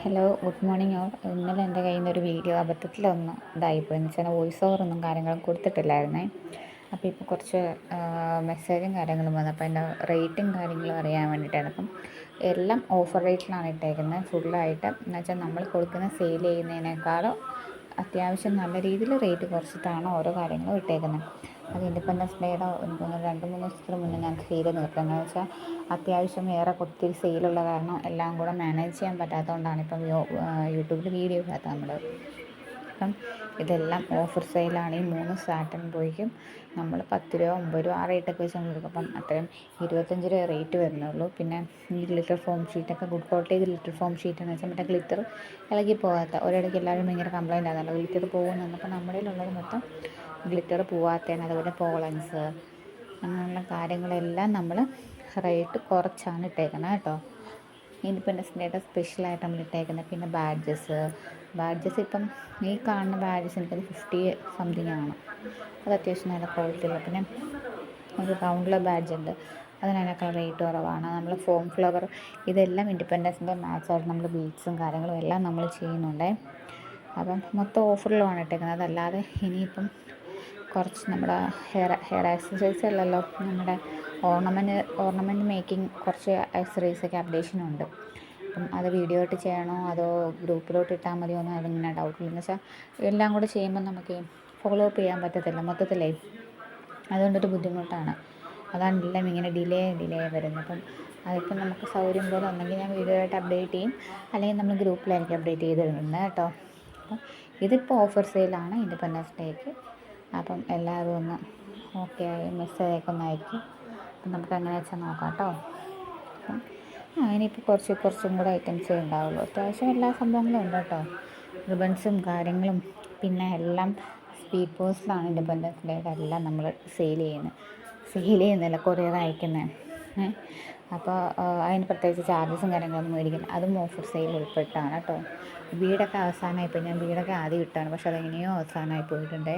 Hello, good morning all. ഇന്നലെ എൻ്റെ കയ്യിൽ നിന്നൊരു വീഡിയോ അബദ്ധത്തിലൊന്ന് ഇതായിപ്പോയി. എന്ന് വെച്ചാൽ വോയിസ് ഓവറൊന്നും കാര്യങ്ങളും കൊടുത്തിട്ടില്ലായിരുന്നേ. അപ്പോൾ ഇപ്പോൾ കുറച്ച് മെസ്സേജും കാര്യങ്ങളും വന്നു. അപ്പോൾ എൻ്റെ റേറ്റും കാര്യങ്ങളും അറിയാൻ വേണ്ടിയിട്ടാണ്. അപ്പം എല്ലാം ഓഫർ റേറ്റിലാണ് ഇട്ടേക്കുന്നത് ഫുള്ളായിട്ട്. എന്ന് വെച്ചാൽ നമ്മൾ കൊടുക്കുന്ന സെയിൽ ചെയ്യുന്നതിനേക്കാളും അത്യാവശ്യം നല്ല രീതിയിൽ റേറ്റ് കുറച്ചിട്ടാണ് ഓരോ കാര്യങ്ങളും ഇട്ടേക്കുന്നത്. അത് ഇൻഡിപെൻഡൻസ് ഡേയുടെ എനിക്ക് തോന്നുന്നു 2-3 ദിവസത്തിന് മുന്നേ ഞാൻ സെയിൽ നിർത്തുന്നത്. എന്ന് വെച്ചാൽ അത്യാവശ്യം വേറെ ഒത്തിരി സെയിലുള്ള കാരണം എല്ലാം കൂടെ മാനേജ് ചെയ്യാൻ പറ്റാത്തതുകൊണ്ടാണ് ഇപ്പം യൂട്യൂബിൽ വീഡിയോ ഇടാത്തത് നമ്മൾ. അപ്പം ഇതെല്ലാം ഓഫർ സെയിലാണ്. ഈ 3 സാറ്റൻ ബോയ്ക്കും നമ്മൾ 10 രൂപ 9 രൂപ ആ റേറ്റൊക്കെ വെച്ച് നമ്മൾ കൊടുക്കും. അപ്പം അത്രയും 25 രൂപ റേറ്റ് വരുന്നുള്ളൂ. പിന്നെ ഈ ഗ്ലിറ്റർ ഫോം ഷീറ്റൊക്കെ good quality glitter foam sheet എന്ന് വെച്ചാൽ മറ്റേ ഗ്ലിറ്റർ ഇളകി പോകാത്ത, ഒരിടയ്ക്ക് എല്ലാവരും ഭയങ്കര കംപ്ലയിൻ്റ് ആണല്ലോ ഗ്ലിറ്റർ പോകുന്നു. അപ്പോൾ നമ്മുടെ കയ്യിലുള്ളത് മൊത്തം ഗ്ലിറ്റർ പോവാത്തതാണ്. അതുപോലെ പോളൻസ് അങ്ങനെയുള്ള കാര്യങ്ങളെല്ലാം നമ്മൾ റേറ്റ് കുറച്ചാണ് ഇട്ടേക്കുന്നത് കേട്ടോ. ഇൻഡിപെൻഡൻസ് ഡേയുടെ സ്പെഷ്യലായിട്ട് നമ്മൾ ഇട്ടേക്കുന്നത്. പിന്നെ ബാഡ്ജസ് ഇപ്പം ഈ കാണുന്ന ബാഡ്ജസ് എനിക്കത് 50 സംതിങ് ആണ്. അത് അത്യാവശ്യം നല്ല ക്വാളിറ്റിയുള്ള. പിന്നെ ഒരു റൗണ്ടുള്ള ബാഡ്ജ് ഉണ്ട്, അതിനൊക്കെ റേറ്റ് കുറവാണ്. നമ്മൾ ഫോം ഫ്ലവർ ഇതെല്ലാം ഇൻഡിപെൻഡൻസിൻ്റെ മാച്ചായിട്ട് നമ്മൾ ബീഡ്സും കാര്യങ്ങളും എല്ലാം നമ്മൾ ചെയ്യുന്നുണ്ട്. അപ്പം മൊത്തം ഓഫറിലുമാണ് ഇട്ടേക്കുന്നത്. അതല്ലാതെ കുറച്ച് നമ്മുടെ ഹെയർ ആക്സസറീസ് അല്ലല്ലോ, നമ്മുടെ ഓർണമെൻറ്റ് മേക്കിംഗ് കുറച്ച് ആക്സസറീസൊക്കെ അപ്ഡേഷനുണ്ട്. അപ്പം അത് വീഡിയോ ആയിട്ട് ചെയ്യണോ അതോ ഗ്രൂപ്പിലോട്ട് ഇട്ടാൽ മതിയോ എന്ന് അതിങ്ങനെ ഡൗട്ടില്ലെന്ന് വെച്ചാൽ എല്ലാം കൂടെ ചെയ്യുമ്പോൾ നമുക്ക് ഫോളോ അപ്പ് ചെയ്യാൻ പറ്റത്തില്ല മൊത്തത്തിലേ. അതുകൊണ്ടൊരു ബുദ്ധിമുട്ടാണ്. അതാണ് എല്ലാം ഇങ്ങനെ ഡിലേ വരുന്നത്. അപ്പം അതിപ്പം നമുക്ക് സൗകര്യം പോലെ ഒന്നെങ്കിൽ ഞാൻ വീഡിയോ ആയിട്ട് അപ്ഡേറ്റ് ചെയ്യും, അല്ലെങ്കിൽ നമ്മൾ ഗ്രൂപ്പിലായിരിക്കും അപ്ഡേറ്റ് ചെയ്തിരുന്നത് കേട്ടോ. അപ്പം ഇതിപ്പോൾ ഓഫർ സെയിലാണ് ഇൻഡിപെൻഡൻസ് ഡേക്ക്. അപ്പം എല്ലാവരും ഒന്ന് ഓക്കെ ആയി മെസ്സേജൊക്കെ ഒന്ന് അയക്കും. അപ്പം നമുക്ക് എങ്ങനെ വെച്ചാൽ നോക്കാം കേട്ടോ. അപ്പം ഇനിയിപ്പോൾ കുറച്ചും കൂടെ ഐറ്റംസേ ഉണ്ടാവുള്ളൂ. അത്യാവശ്യം എല്ലാ സംഭവങ്ങളും ഉണ്ട് കേട്ടോ. റിബൺസും കാര്യങ്ങളും പിന്നെ എല്ലാം സ്പീഡ് പോസ്റ്റിലാണ് ഇൻഡിപെൻഡൻസ് ഡേയുടെ എല്ലാം നമ്മൾ സെയിൽ ചെയ്യുന്നില്ല, കൊറിയർ അയക്കുന്നത്. അപ്പോൾ അതിന് പ്രത്യേകിച്ച് ചാർജസും കാര്യങ്ങളൊന്നും മേടിക്കില്ല. അതും ഓഫർ സെയിൽ ഉൾപ്പെട്ടാണ് കേട്ടോ. ബീഡൊക്കെ അവസാനമായിപ്പോയി. ഞാൻ ബീഡൊക്കെ ആദ്യം ഇട്ടാണ്, പക്ഷെ അതെങ്ങനെയോ അവസാനമായി പോയിട്ടുണ്ടേ.